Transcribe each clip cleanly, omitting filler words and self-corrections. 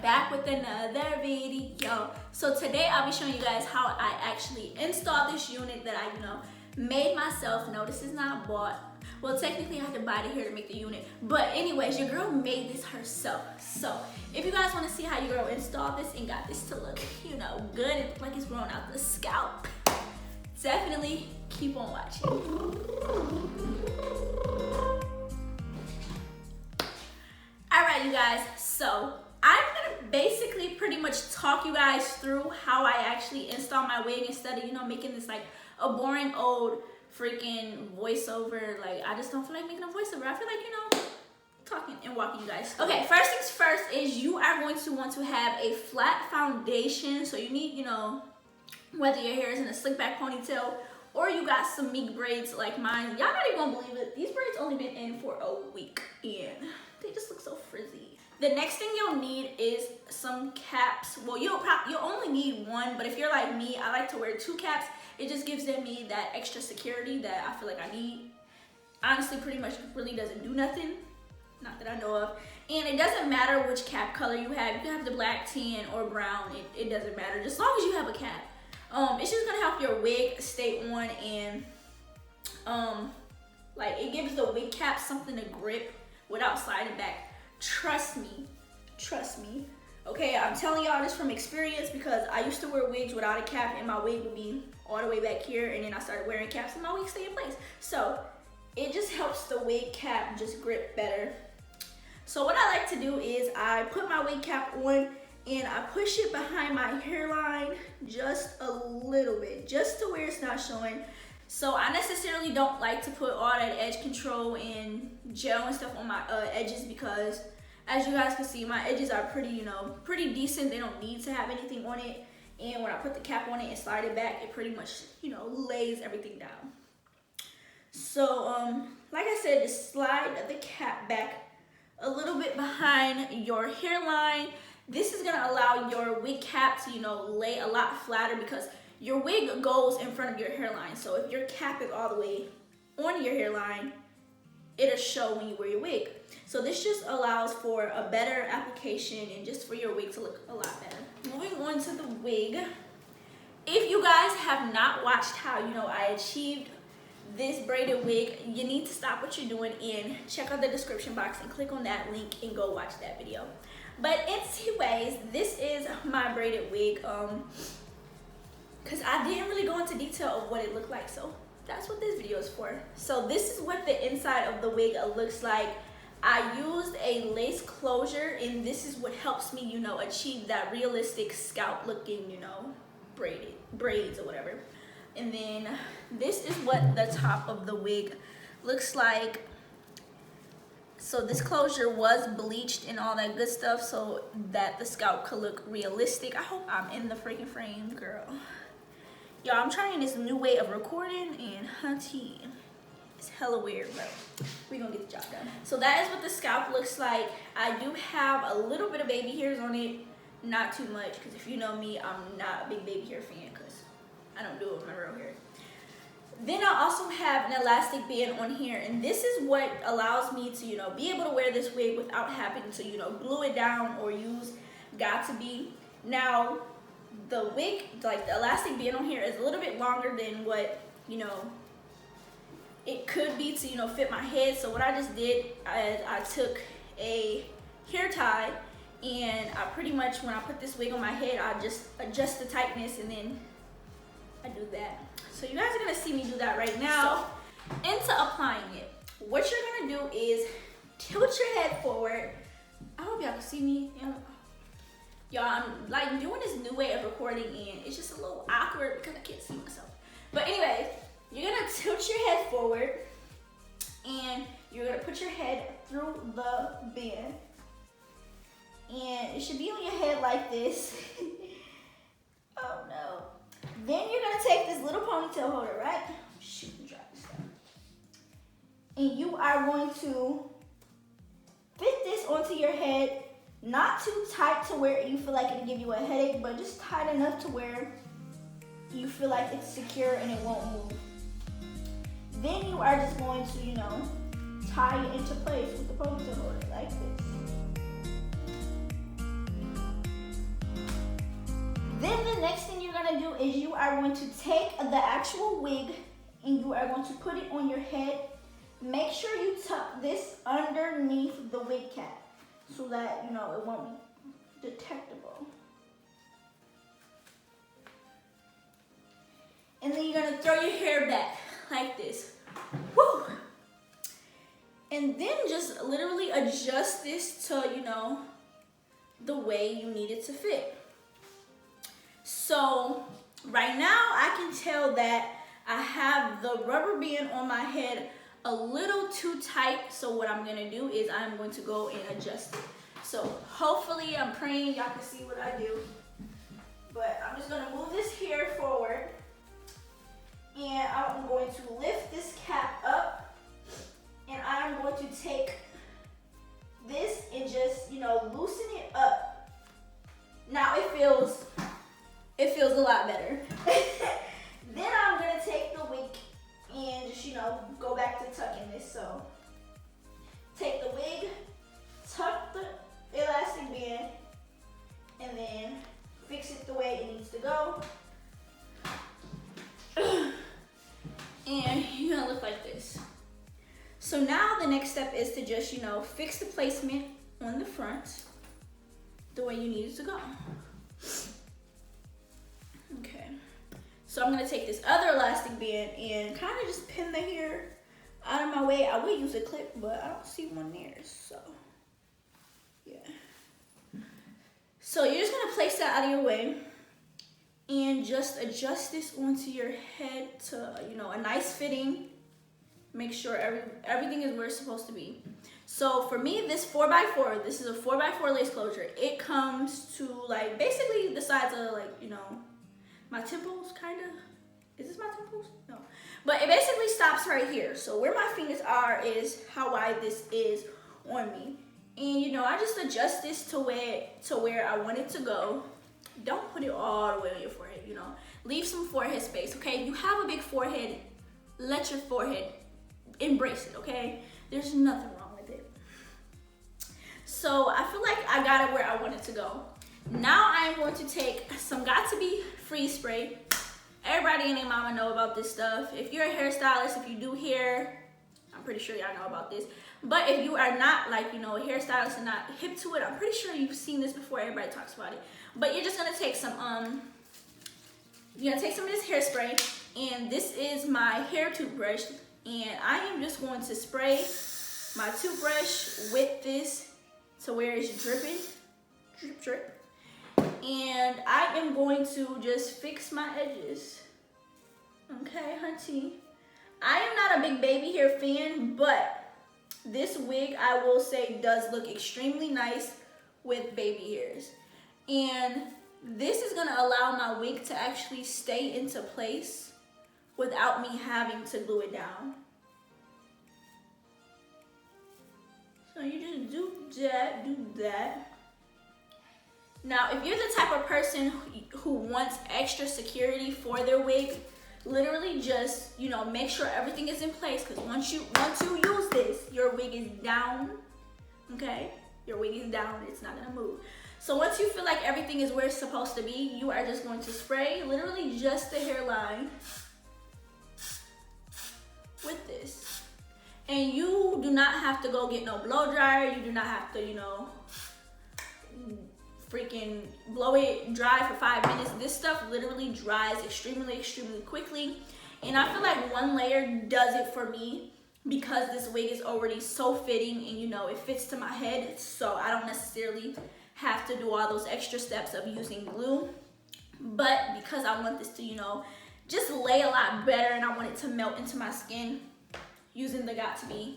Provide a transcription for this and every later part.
back with another video. So today I'll be showing you guys how I actually installed this unit that I, made myself. No, this is not bought. Well, technically I had to buy it here to make the unit. But anyways, your girl made this herself. So if you guys want to see how your girl installed this and got this to look, good, like it's growing out the scalp, definitely keep on watching. Alright, you guys, so I'm gonna basically pretty much talk you guys through how I actually install my wig instead of, making this like a boring old freaking voiceover. Like, I just don't feel like making a voiceover. I feel like, talking and walking you guys through. Okay, first things first is you are going to want to have a flat foundation. So you need, whether your hair is in a slick back ponytail or you got some meek braids like mine. Y'all not even gonna believe it. These braids only been in for a week and they just look so frizzy. The next thing you'll need is some caps. Well, you'll only need one, but if you're like me, I like to wear 2 caps. It just gives me that extra security that I feel like I need. Honestly, pretty much really doesn't do nothing. Not that I know of. And it doesn't matter which cap color you have. You can have the black, tan, or brown. It doesn't matter, just as long as you have a cap. It's just gonna help your wig stay on, and like it gives the wig cap something to grip without sliding back. Trust me. Okay, I'm telling y'all this from experience because I used to wear wigs without a cap and my wig would be all the way back here, and then I started wearing caps and my wig stayed in place. So it just helps the wig cap just grip better. So what I like to do is I put my wig cap on and I push it behind my hairline just a little bit, just to where it's not showing. So I necessarily don't like to put all that edge control and gel and stuff on my edges because, as you guys can see, my edges are pretty, pretty decent. They don't need to have anything on it. And when I put the cap on it and slide it back, it pretty much, lays everything down. So, like I said, just slide the cap back a little bit behind your hairline. This is gonna allow your wig cap to, lay a lot flatter because your wig goes in front of your hairline. So if your cap is all the way on your hairline, it'll show when you wear your wig. So this just allows for a better application and just for your wig to look a lot better. Moving on to the wig. If you guys have not watched how, I achieved this braided wig, you need to stop what you're doing and check out the description box and click on that link and go watch that video. But anyways, this is my braided wig. Because I didn't really go into detail of what it looked like, so that's what this video is for. So this is what the inside of the wig looks like. I used a lace closure, and this is what helps me, achieve that realistic scalp looking, braids or whatever. And then this is what the top of the wig looks like. So this closure was bleached and all that good stuff so that the scalp could look realistic. I hope I'm in the freaking frame, girl. Y'all, I'm trying this new way of recording, and hunty, it's hella weird, but we gonna get the job done. So that is what the scalp looks like. I do have a little bit of baby hairs on it, not too much, because if you know me, I'm not a big baby hair fan because I don't do it with my real hair. Then I also have an elastic band on here, and this is what allows me to, be able to wear this wig without having to, glue it down or use Got2b. Now, the wig, like the elastic band on here, is a little bit longer than what, it could be to, fit my head. So what I just did, I took a hair tie, and I pretty much, when I put this wig on my head, I just adjust the tightness, and then I do that. So you guys are gonna see me do that right now. So, into applying it, what you're gonna do is tilt your head forward. I hope y'all can see me. Y'all, I'm like doing this new way of recording, and it's just a little awkward because I can't see myself. But anyways, you're gonna tilt your head forward, and you're gonna put your head through the band, and it should be on your head like this. Oh no. Then you're gonna take this little ponytail holder, right? Shoot, and drop this down. And you are going to fit this onto your head, not too tight to where you feel like it'll give you a headache, but just tight enough to where you feel like it's secure and it won't move. Then you are just going to, tie it into place with the ponytail holder like this. Then the next thing you're gonna do is you are going to take the actual wig and you are going to put it on your head. Make sure you tuck this underneath the wig cap so that, you know, it won't be detectable. And then you're gonna throw your hair back like this. Woo! And then just literally adjust this to, you know, the way you need it to fit. So right now I can tell that I have the rubber band on my head a little too tight. So what I'm gonna do is I'm going to go and adjust it. So hopefully, I'm praying y'all can see what I do. But I'm just gonna move this hair forward. And I'm going to lift this cap up. And I'm going to take this and just, you know, loosen it up. Now it feels a lot better. Then I'm gonna take the wig and just, you know, go back to tucking this. So take the wig, tuck the elastic band, and then fix it the way it needs to go. And you're gonna look like this. So now the next step is to just, you know, fix the placement on the front the way you need it to go. Okay. So I'm gonna take this other elastic band and kind of just pin the hair out of my way. I would use a clip, but I don't see one there, so yeah. So you're just gonna place that out of your way and just adjust this onto your head to, you know, a nice fitting. Make sure everything is where it's supposed to be. So for me, this 4x4, this is a 4x4 lace closure. It comes to like basically the size of like, you know, my temples, kind of. Is this my temples? No. But it basically stops right here. So where my fingers are is how wide this is on me. And you know, I just adjust this to where I want it to go. Don't put it all the way on your forehead, you know. Leave some forehead space, okay? You have a big forehead. Let your forehead embrace it, okay? There's nothing wrong with it. So I feel like I got it where I want it to go. Now I am going to take some Got2b freeze spray. Everybody and their mama know about this stuff. If you're a hairstylist, if you do hair, I'm pretty sure y'all know about this. But if you are not, like, you know, a hairstylist and not hip to it, I'm pretty sure you've seen this before. Everybody talks about it. But you're just gonna take some you're gonna take some of this hairspray, and this is my hair toothbrush, and I am just going to spray my toothbrush with this to where it's dripping, drip drip. And I am going to just fix my edges. Okay, hunty. I am not a big baby hair fan, but this wig, I will say, does look extremely nice with baby hairs. And this is gonna allow my wig to actually stay into place without me having to glue it down. So you just do that. Now, if you're the type of person who wants extra security for their wig, literally just, you know, make sure everything is in place, because once you use this, your wig is down, okay? Your wig is down, it's not gonna move. So once you feel like everything is where it's supposed to be, you are just going to spray literally just the hairline with this. And you do not have to go get no blow dryer. You do not have to, you know, freaking blow it dry for 5 minutes. This stuff literally dries extremely, extremely quickly. And I feel like one layer does it for me because this wig is already so fitting and, you know, it fits to my head. So I don't necessarily have to do all those extra steps of using glue. But because I want this to, you know, just lay a lot better and I want it to melt into my skin, using the Got2b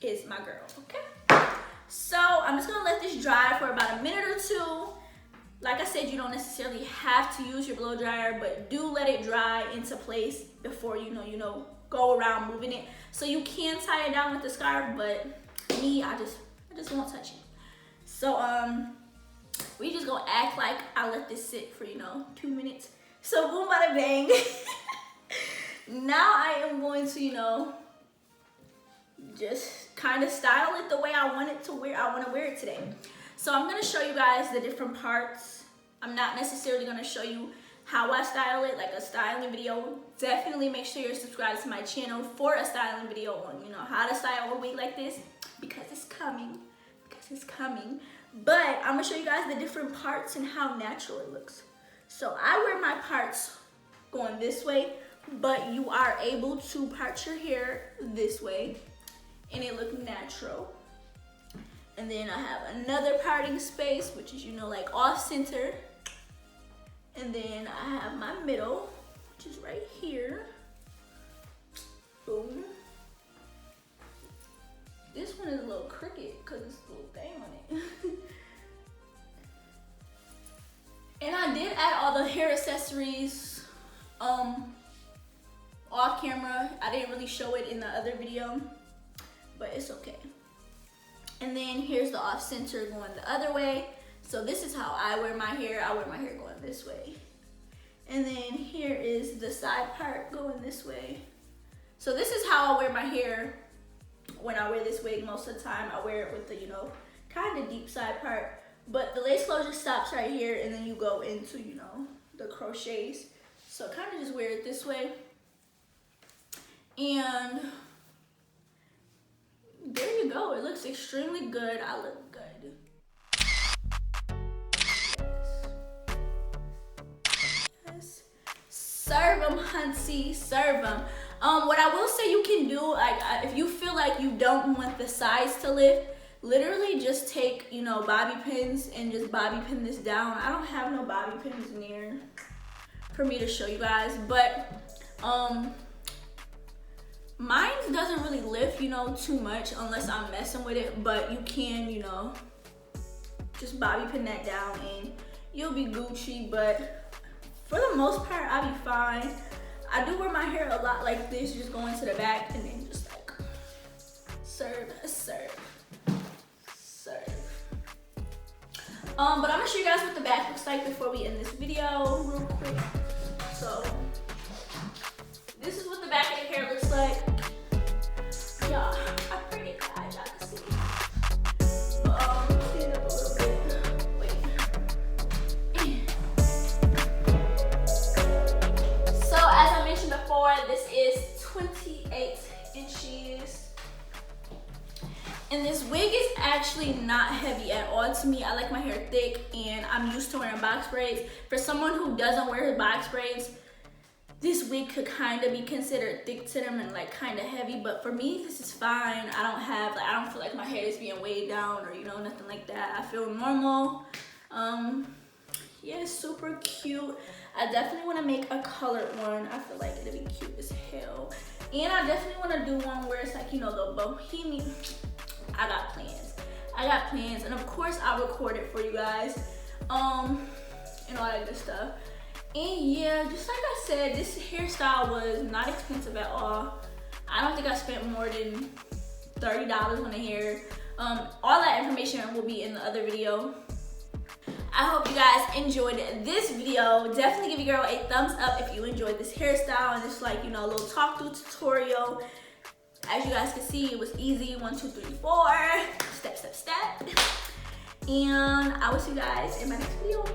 is my girl, okay? So I'm just gonna let this dry for about a minute or two. Like I said, you don't necessarily have to use your blow dryer, but do let it dry into place before you know, go around moving it. So you can tie it down with the scarf, but me, I just won't touch it. So we just gonna act like I let this sit for, you know, 2 minutes. So boom, bada bang. Now I am going to, you know, just kind of style it the way I want it to wear. I want to wear it today. So I'm going to show you guys the different parts I'm not necessarily gonna show you how I style it, like a styling video. Definitely make sure you're subscribed to my channel for a styling video on, you know, how to style a wig like this, because it's coming, But I'm gonna show you guys the different parts and how natural it looks. So I wear my parts going this way, but you are able to part your hair this way and it look natural. And then I have another parting space, which is, you know, like off center. And then I have my middle, which is right here. Boom. This one is a little crooked because it's a little thing on it. And I did add all the hair accessories off camera. I didn't really show it in the other video, but it's okay. And then here's the off center going the other way. So this is how I wear my hair. I wear my hair going this way. And then here is the side part going this way. So this is how I wear my hair when I wear this wig most of the time. I wear it with the, you know, kind of deep side part. But the lace closure stops right here and then you go into, you know, the crochets. So kind of just wear it this way. And there you go. It looks extremely good. I look good. Yes. Serve them, hunty, serve them. What I will say you can do, like if you feel like you don't want the sides to lift, literally just take, you know, bobby pins and just bobby pin this down. I don't have no bobby pins near for me to show you guys, but mine doesn't really lift, you know, too much unless I'm messing with it, but you can, you know, just bobby pin that down and you'll be Gucci. But for the most part, I'll be fine. I do wear my hair a lot like this, just going to the back and then just like serve. But I'm gonna show you guys what the back looks like before we end this video real quick. So this is what the back of the hair looks like. Yeah, I'm pretty glad y'all can see. Stand up a little bit. Wait. So as I mentioned before, this is 28 inches. And this wig is actually not heavy at all to me. I like my hair thick and I'm used to wearing box braids. For someone who doesn't wear box braids, this wig could kind of be considered thick to them and like kind of heavy, but for me this is fine. I don't feel like my hair is being weighed down or, you know, nothing like that. I feel normal. Yeah, it's super cute. I definitely want to make a colored one. I feel like it'll be cute as hell. And I definitely want to do one where it's like, you know, the bohemian. I got plans, and of course I'll record it for you guys, and all that good stuff. And yeah, just like I said, this hairstyle was not expensive at all. I don't think I spent more than $30 on the hair. All that information will be in the other video. I hope you guys enjoyed this video. Definitely give your girl a thumbs up if you enjoyed this hairstyle and just like, you know, a little talk through tutorial. As you guys can see, it was easy. 1, 2, 3, 4. Step. And I will see you guys in my next video.